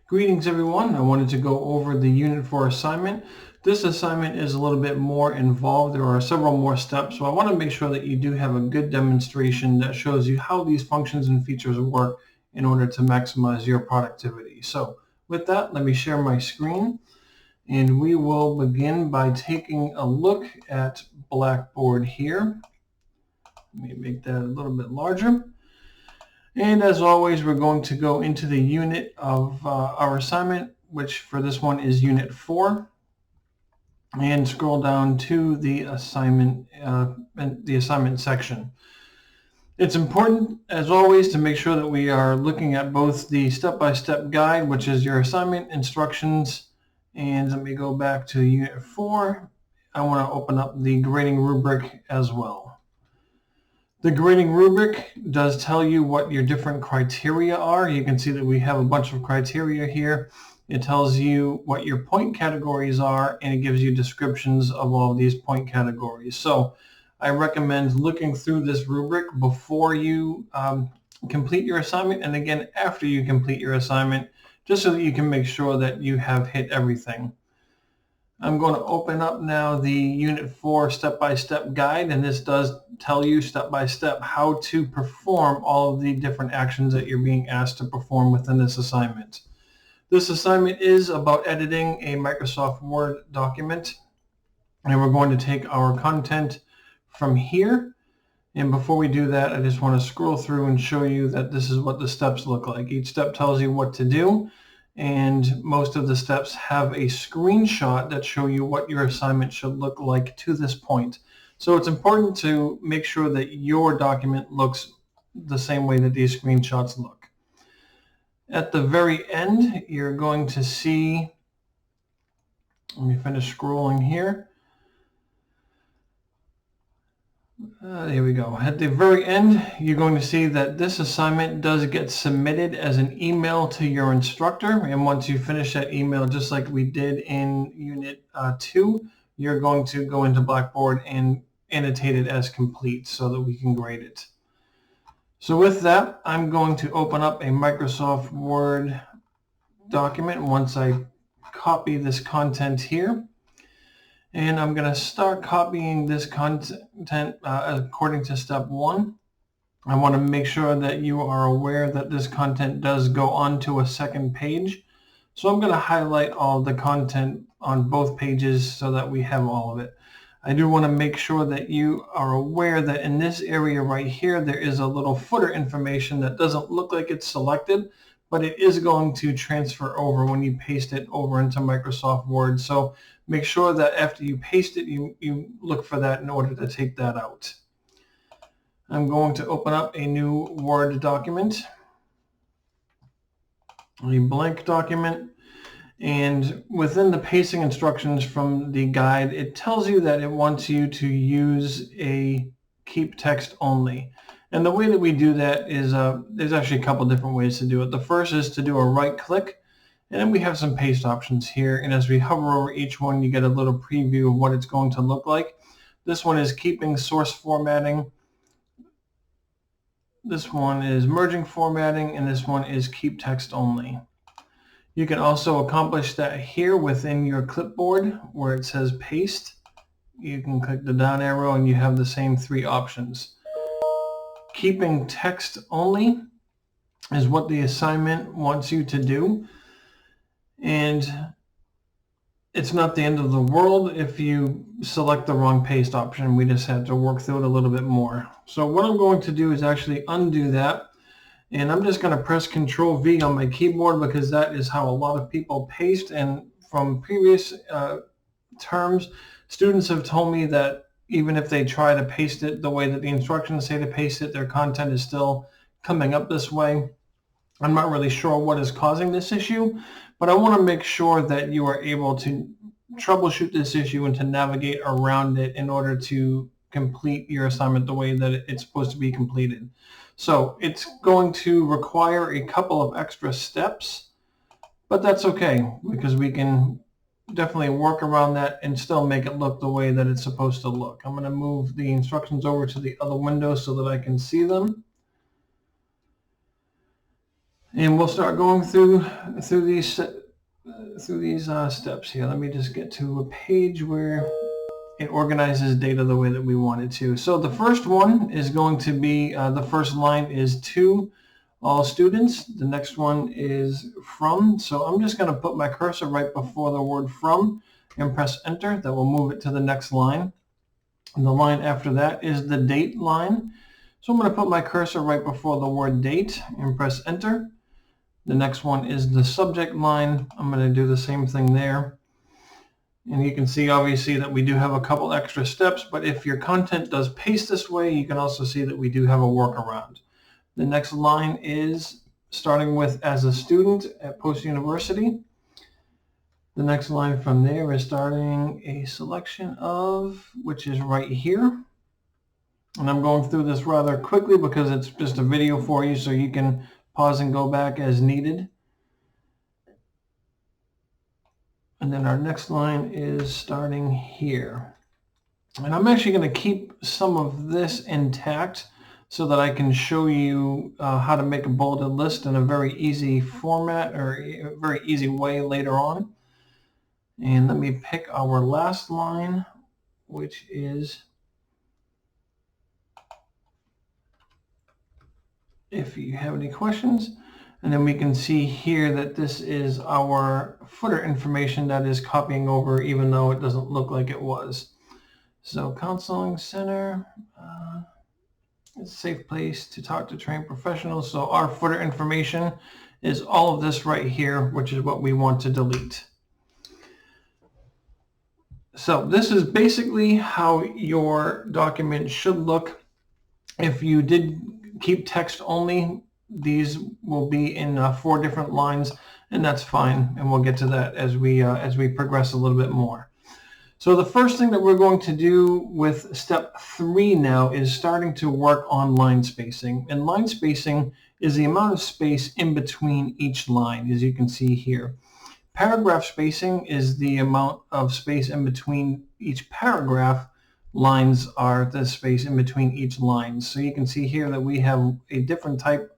Greetings everyone. I wanted to go over the Unit 4 assignment. This assignment is a little bit more involved. There are several more steps, so I want to make sure that you do have a good demonstration that shows you how these functions and features work in order to maximize your productivity. So with that, let me share my screen and we will begin by taking a look at Blackboard here. Let me make that a little bit larger. And as always, we're going to go into the unit of our assignment, which for this one is Unit 4, and scroll down to the assignment section. It's important, as always, to make sure that we are looking at both the step-by-step guide, which is your assignment instructions, and let me go back to Unit 4. I want to open up the grading rubric as well. The grading rubric does tell you what your different criteria are. You can see that we have a bunch of criteria here. It tells you what your point categories are, and it gives you descriptions of all of these point categories. So I recommend looking through this rubric before you complete your assignment, and again after you complete your assignment, just so that you can make sure that you have hit everything. I'm going to open up now the Unit 4 step-by-step guide, and this does tell you step-by-step how to perform all of the different actions that you're being asked to perform within this assignment. This assignment is about editing a Microsoft Word document, and we're going to take our content from here. And before we do that, I just want to scroll through and show you that this is what the steps look like. Each step tells you what to do, and most of the steps have a screenshot that show you what your assignment should look like to this point. So it's important to make sure that your document looks the same way that these screenshots look. At the very end, you're going to see, let me finish scrolling here. There we go. At the very end, you're going to see that this assignment does get submitted as an email to your instructor. And once you finish that email, just like we did in Unit 2, you're going to go into Blackboard and annotate it as complete so that we can grade it. So with that, I'm going to open up a Microsoft Word document once I copy this content here. And I'm going to start copying this content according to step 1. I want to make sure that you are aware that this content does go onto a second page. So I'm going to highlight all the content on both pages so that we have all of it. I do want to make sure that you are aware that in this area right here, there is a little footer information that doesn't look like it's selected, but it is going to transfer over when you paste it over into Microsoft Word. So make sure that after you paste it, you look for that in order to take that out. I'm going to open up a new Word document, a blank document, and within the pasting instructions from the guide, it tells you that it wants you to use a keep text only. And the way that we do that is, there's actually a couple different ways to do it. The first is to do a right click, and then we have some paste options here. And as we hover over each one, you get a little preview of what it's going to look like. This one is keeping source formatting. This one is merging formatting, and this one is keep text only. You can also accomplish that here within your clipboard where it says paste. You can click the down arrow and you have the same 3 options. Keeping text only is what the assignment wants you to do. And it's not the end of the world if you select the wrong paste option. We just had to work through it a little bit more. So what I'm going to do is actually undo that. And I'm just going to press Control V on my keyboard because that is how a lot of people paste. And from previous terms, students have told me that even if they try to paste it the way that the instructions say to paste it, their content is still coming up this way. I'm not really sure what is causing this issue, but I want to make sure that you are able to troubleshoot this issue and to navigate around it in order to complete your assignment the way that it's supposed to be completed. So it's going to require a couple of extra steps, but that's okay because we can definitely work around that and still make it look the way that it's supposed to look. I'm going to move the instructions over to the other window so that I can see them. And we'll start going through these steps here. Let me just get to a page where it organizes data the way that we want it to. So the first one is going to be, the first line is to all students. The next one is from. So I'm just going to put my cursor right before the word from and press enter. That will move it to the next line. And the line after that is the date line. So I'm going to put my cursor right before the word date and press enter. The next one is the subject line. I'm going to do the same thing there. And you can see obviously that we do have a couple extra steps, but if your content does paste this way, you can also see that we do have a workaround. The next line is starting with as a student at post-university. The next line from there is starting a selection of, which is right here. And I'm going through this rather quickly because it's just a video for you, so you can pause and go back as needed. And then our next line is starting here. And I'm actually going to keep some of this intact so that I can show you how to make a bulleted list in a very easy format or a very easy way later on. And let me pick our last line, which is if you have any questions. And then we can see here that this is our footer information that is copying over, even though it doesn't look like it was. So counseling center, it's a safe place to talk to trained professionals. So our footer information is all of this right here, which is what we want to delete. So this is basically how your document should look. If you did keep text only, these will be in 4 different lines, and that's fine, and we'll get to that as we progress a little bit more. So the first thing that we're going to do with step 3 now is starting to work on line spacing. And line spacing is the amount of space in between each line, as you can see here. Paragraph spacing is the amount of space in between each paragraph. Lines are the space in between each line. So you can see here that we have a different type,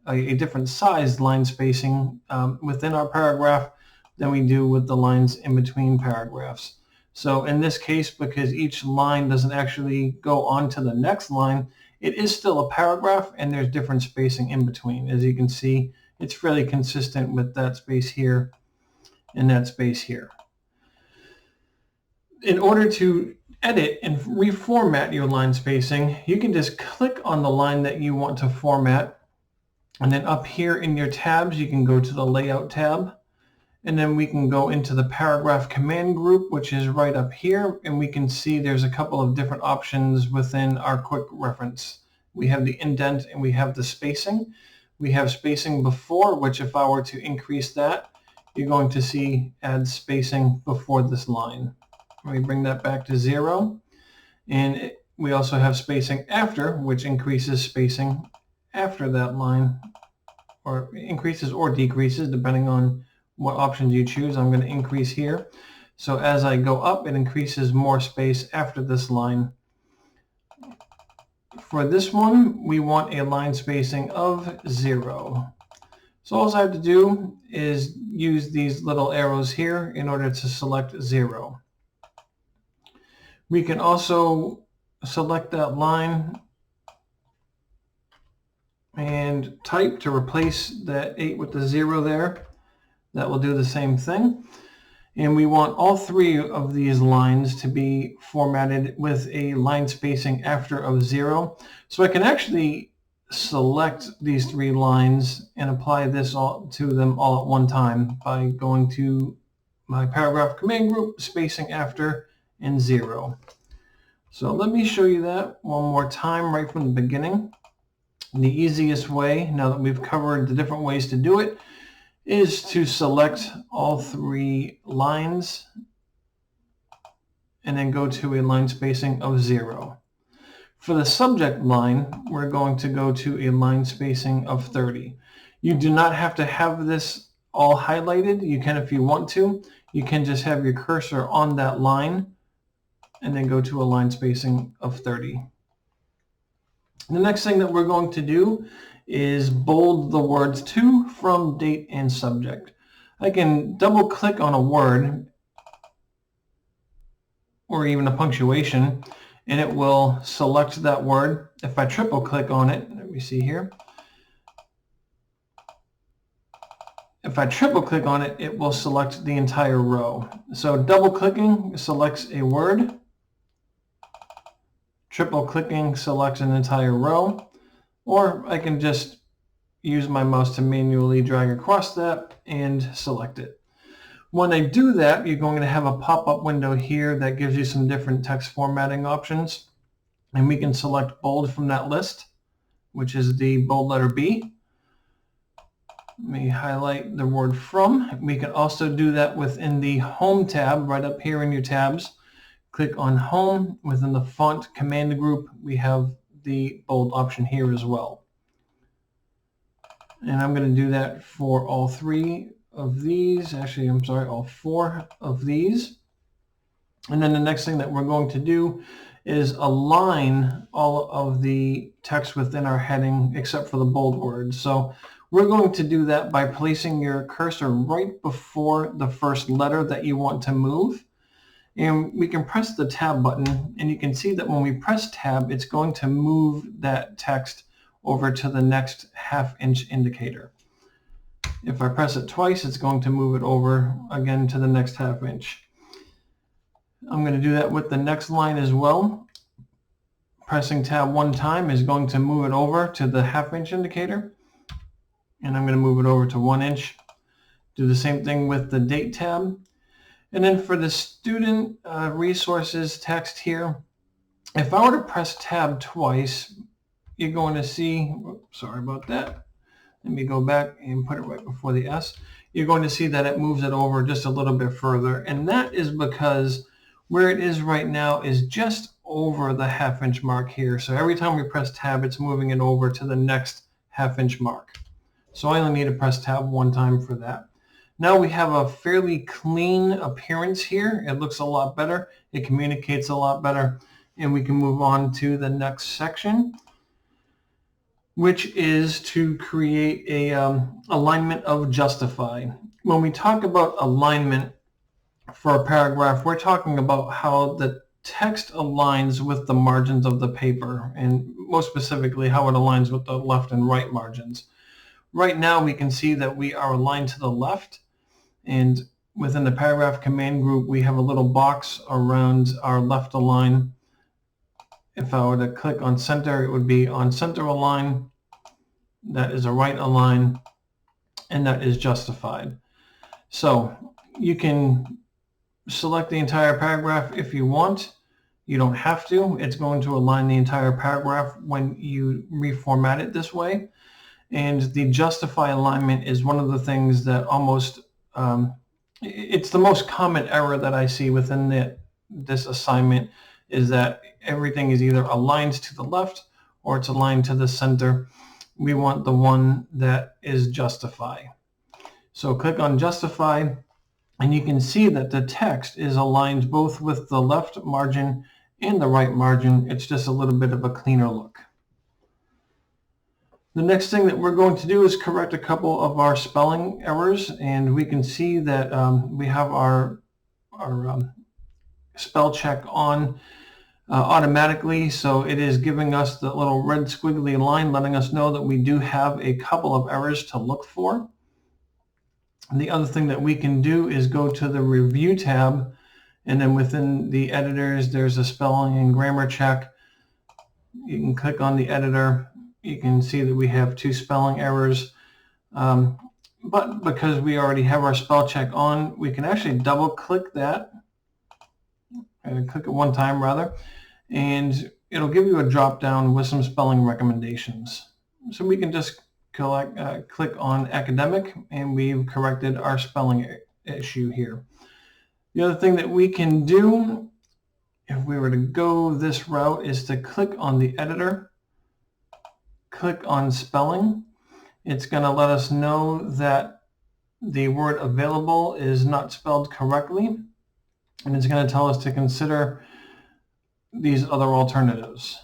a different sized line spacing within our paragraph than we do with the lines in between paragraphs. So in this case, because each line doesn't actually go on to the next line, it is still a paragraph and there's different spacing in between. As you can see, it's fairly consistent with that space here and that space here. In order to edit and reformat your line spacing, you can just click on the line that you want to format. And then up here in your tabs, you can go to the Layout tab. And then we can go into the Paragraph command group, which is right up here. And we can see there's a couple of different options within our quick reference. We have the indent and we have the spacing. We have spacing before, which if I were to increase that, you're going to see add spacing before this line. Let me bring that back to 0. And we also have spacing after, which increases spacing after that line, or increases or decreases depending on what options you choose. I'm going to increase here. So as I go up, it increases more space after this line. For this one, we want a line spacing of 0. So all I have to do is use these little arrows here in order to select 0. We can also select that line and type to replace that 8 with the 0 there. That will do the same thing. And we want all 3 of these lines to be formatted with a line spacing after of 0. So I can actually select these 3 lines and apply this all to them all at one time by going to my Paragraph command group, spacing after, and 0. So let me show you that one more time right from the beginning. The easiest way, now that we've covered the different ways to do it, is to select all 3 lines and then go to a line spacing of 0. For the subject line, we're going to go to a line spacing of 30. You do not have to have this all highlighted. You can if you want to. You can just have your cursor on that line and then go to a line spacing of 30. The next thing that we're going to do is bold the words to, from, date, and subject. I can double click on a word or even a punctuation, and it will select that word. If I triple click on it, let me see here. If I triple click on it, it will select the entire row. So double clicking selects a word. Triple clicking selects an entire row. Or I can just use my mouse to manually drag across that and select it. When I do that, you're going to have a pop-up window here that gives you some different text formatting options. And we can select bold from that list, which is the bold letter B. Let me highlight the word from. We can also do that within the Home tab right up here in your tabs. Click on Home. Within the font command group, we have the bold option here as well. And I'm going to do that for all three of these. Actually, I'm sorry, all four of these. And then the next thing that we're going to do is align all of the text within our heading except for the bold words. So we're going to do that by placing your cursor right before the first letter that you want to move. And we can press the tab button, and you can see that when we press tab, it's going to move that text over to the next half-inch indicator. If I press it twice, it's going to move it over again to the next half-inch. I'm going to do that with the next line as well. Pressing tab one time is going to move it over to the half-inch indicator. And I'm going to move it over to 1 inch. Do the same thing with the date tab. And then for the student resources text here, if I were to press tab twice, you're going to see, sorry about that. Let me go back and put it right before the S. You're going to see that it moves it over just a little bit further. And that is because where it is right now is just over the half-inch mark here. So every time we press tab, it's moving it over to the next half-inch mark. So I only need to press tab one time for that. Now we have a fairly clean appearance here. It looks a lot better. It communicates a lot better. And we can move on to the next section, which is to create a alignment of justify. When we talk about alignment for a paragraph, we're talking about how the text aligns with the margins of the paper, and most specifically how it aligns with the left and right margins. Right now we can see that we are aligned to the left, and within the paragraph command group we have a little box around our left align. If I were to click on center, it would be on center align. That is a right align, and that is justified. So you can select the entire paragraph if you want. You don't have to. It's going to align the entire paragraph when you reformat it this way. And the justify alignment is one of the things that almost, it's the most common error that I see within this assignment, is that everything is either aligned to the left or it's aligned to the center. We want the one that is justify. So click on justify, and you can see that the text is aligned both with the left margin and the right margin. It's just a little bit of a cleaner look. The next thing that we're going to do is correct a couple of our spelling errors, and we can see that we have our spell check on automatically, so it is giving us the little red squiggly line letting us know that we do have a couple of errors to look for. And the other thing that we can do is go to the review tab, and then within the editors there's a spelling and grammar check. You can click on the editor. You can see that we have 2 spelling errors, but because we already have our spell check on, we can actually double click that, click it one time rather, and it'll give you a drop down with some spelling recommendations. So we can just click on academic, and we've corrected our spelling issue here. The other thing that we can do if we were to go this route is to click on the editor, click on spelling. It's going to let us know that the word available is not spelled correctly, and it's going to tell us to consider these other alternatives.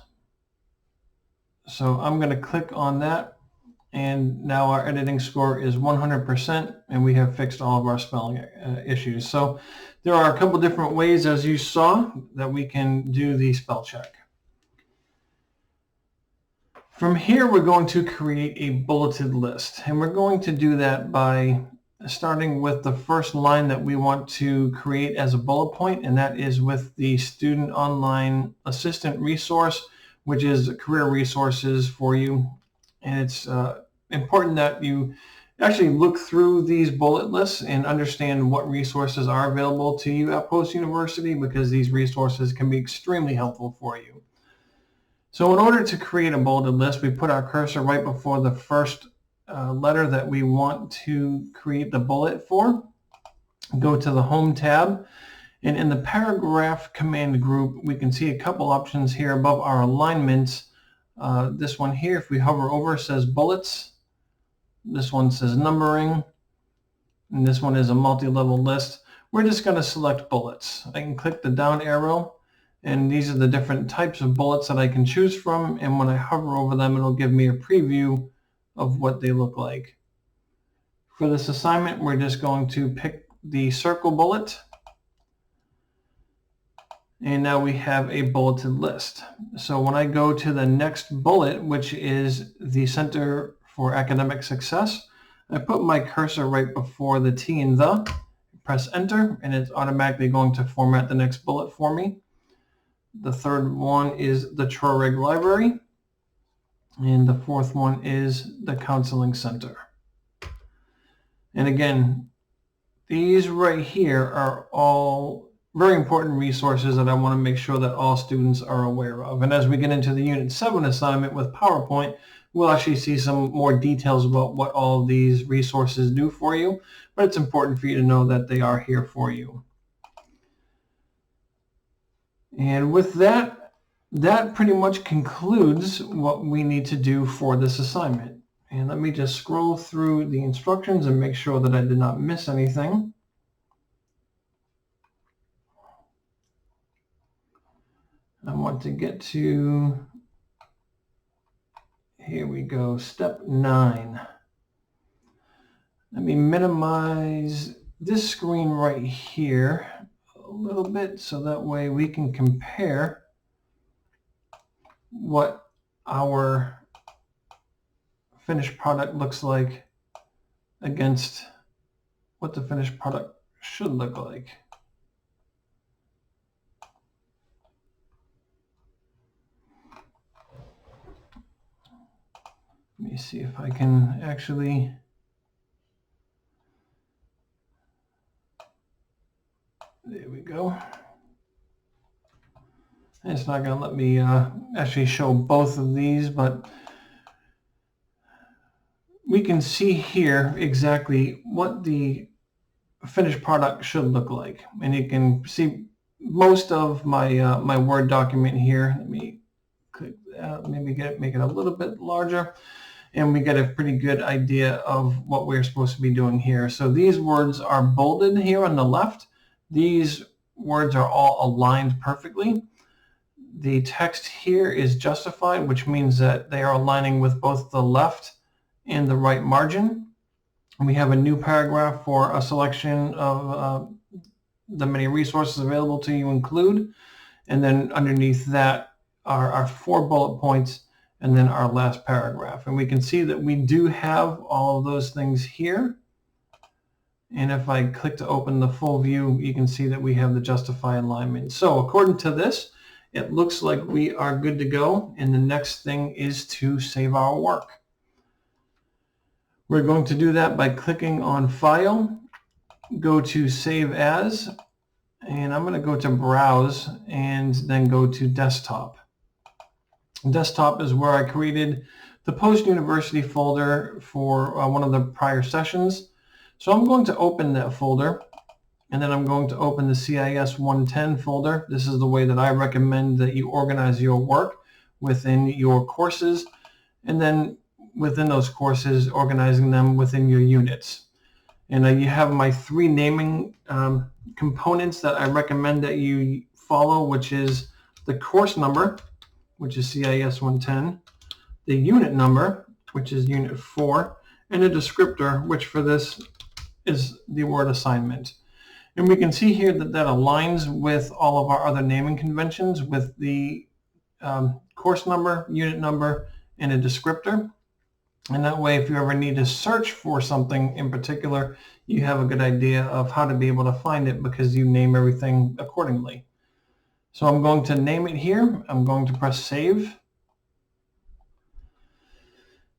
So I'm going to click on that, And now our editing score is 100%, and we have fixed all of our spelling issues. So there are a couple different ways, as you saw, that we can do the spell check. From here, we're going to create a bulleted list, and we're going to do that by starting with the first line that we want to create as a bullet point, and that is with the Student Online Assistant resource, which is career resources for you. And it's important that you actually look through these bullet lists and understand what resources are available to you at post-university, because these resources can be extremely helpful for you. So in order to create a bulleted list, we put our cursor right before the first letter that we want to create the bullet for. Go to the Home tab, and in the paragraph command group, we can see a couple options here above our alignments. This one here, if we hover over, says bullets. This one says numbering, and this one is a multi-level list. We're just going to select bullets. I can click the down arrow, and these are the different types of bullets that I can choose from, and when I hover over them, it'll give me a preview of what they look like. For this assignment, we're just going to pick the circle bullet, and now we have a bulleted list. So when I go to the next bullet, which is the Center for Academic Success, I put my cursor right before the T and the, press enter, and it's automatically going to format the next bullet for me. The third one is the Troreg Library, and the fourth one is the Counseling Center. And again, these right here are all very important resources that I want to make sure that all students are aware of. And as we get into the Unit 7 assignment with PowerPoint, we'll actually see some more details about what all of these resources do for you, but it's important for you to know that they are here for you. And with that, that pretty much concludes what we need to do for this assignment. And let me just scroll through the instructions and make sure that I did not miss anything. I want to get to, here we go, step 9. Let me minimize this screen right here a little bit so that way we can compare what our finished product looks like against what the finished product should look like. Let me see if I can actually there we go. It's not going to let me actually show both of these, but we can see here exactly what the finished product should look like. And you can see most of my my Word document here. Let me click that, maybe make it a little bit larger, and we get a pretty good idea of what we're supposed to be doing here. So these words are bolded here on the left. These words are all aligned perfectly. The text here is justified, which means that they are aligning with both the left and the right margin. And we have a new paragraph for a selection of the many resources available to you include. And then underneath that are our 4 bullet points and then our last paragraph. And we can see that we do have all of those things here. And if I click to open the full view, you can see that we have the justify alignment. So according to this, it looks like we are good to go. And the next thing is to save our work. We're going to do that by clicking on File, go to Save As, and I'm going to go to Browse and then go to Desktop. Desktop is where I created the post-university folder for one of the prior sessions. So I'm going to open that folder, and then I'm going to open the CIS 110 folder. This is the way that I recommend that you organize your work within your courses, and then within those courses, organizing them within your units. And you have my 3 naming components that I recommend that you follow, which is the course number, which is CIS 110, the unit number, which is Unit 4, and a descriptor, which for this is the word assignment. And we can see here that that aligns with all of our other naming conventions with the course number, unit number, and a descriptor. And that way, if you ever need to search for something in particular, you have a good idea of how to be able to find it because you name everything accordingly. So I'm going to name it here. I'm going to press save.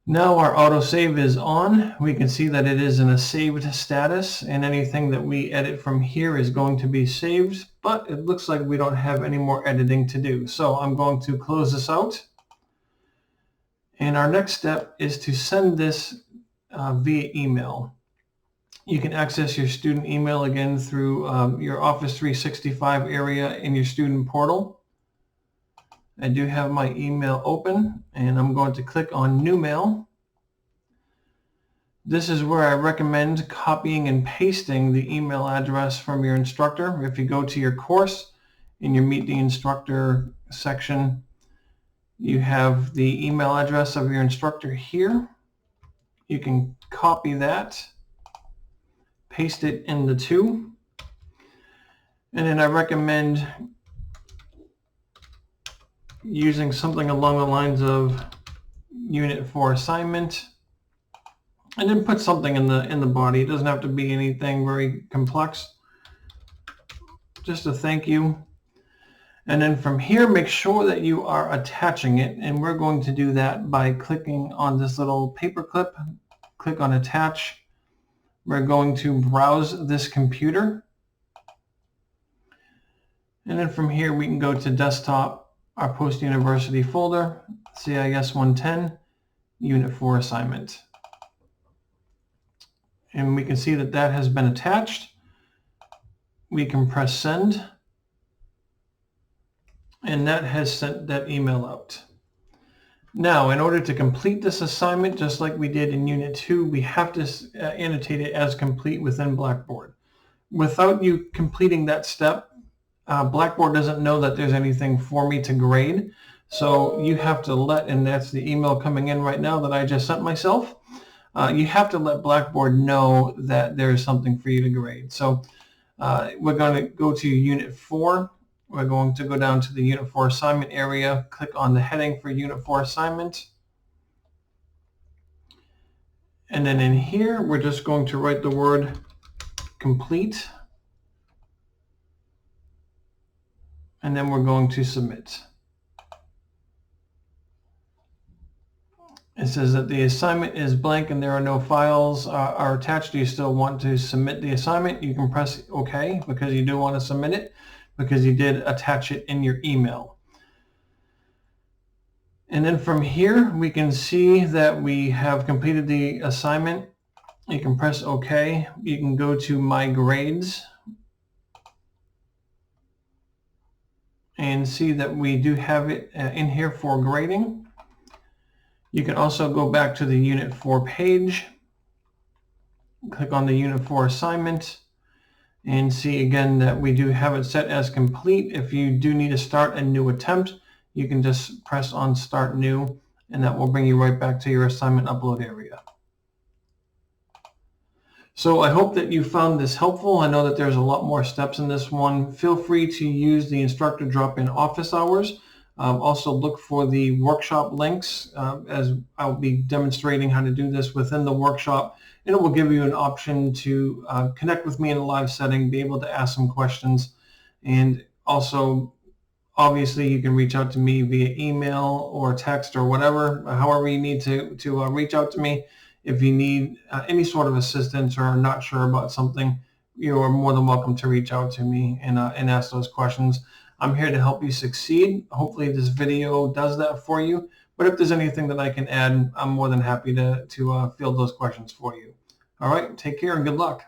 Now our autosave is on. We can see that it is in a saved status, and anything that we edit from here is going to be saved, but it looks like we don't have any more editing to do. So I'm going to close this out. And our next step is to send this via email. You can access your student email again through your Office 365 area in your student portal. I do have my email open, and I'm going to click on New Mail. This is where I recommend copying and pasting the email address from your instructor. If you go to your course and you Meet the Instructor section, you have the email address of your instructor here. You can copy that, paste it in the two, and then I recommend using something along the lines of Unit 4 assignment, and then put something in the body. It doesn't have to be anything very complex. Just a thank you. And then from here, make sure that you are attaching it, and we're going to do that by clicking on this little paper clip. Click on attach. We're going to browse this computer, and then from here we can go to desktop, our post-university folder, CIS 110, Unit 4 assignment. And we can see that that has been attached. We can press send, and that has sent that email out. Now, in order to complete this assignment, just like we did in Unit 2, we have to annotate it as complete within Blackboard. Without you completing that step, Blackboard doesn't know that there's anything for me to grade. So you have to let, and that's the email coming in right now that I just sent myself, you have to let Blackboard know that there's something for you to grade. So we're going to go to Unit 4. We're going to go down to the Unit 4 assignment area, click on the heading for Unit 4 assignment. And then in here, we're just going to write the word complete. And then we're going to submit. It says that the assignment is blank and there are no files are attached. Do you still want to submit the assignment? You can press OK because you do want to submit it, because you did attach it in your email. And then from here, we can see that we have completed the assignment. You can press OK. You can go to My Grades and see that we do have it in here for grading. You can also go back to the Unit 4 page, click on the Unit 4 assignment, and see again that we do have it set as complete. If you do need to start a new attempt, you can just press on Start New, and that will bring you right back to your assignment upload area. So I hope that you found this helpful. I know that there's a lot more steps in this one. Feel free to use the instructor drop-in office hours. Also look for the workshop links as I'll be demonstrating how to do this within the workshop, and it will give you an option to connect with me in a live setting, be able to ask some questions, and also obviously you can reach out to me via email or text or whatever, however you need to reach out to me. If you need any sort of assistance or are not sure about something, you are more than welcome to reach out to me and ask those questions. I'm here to help you succeed. Hopefully this video does that for you. But if there's anything that I can add, I'm more than happy to field those questions for you. All right, take care and good luck.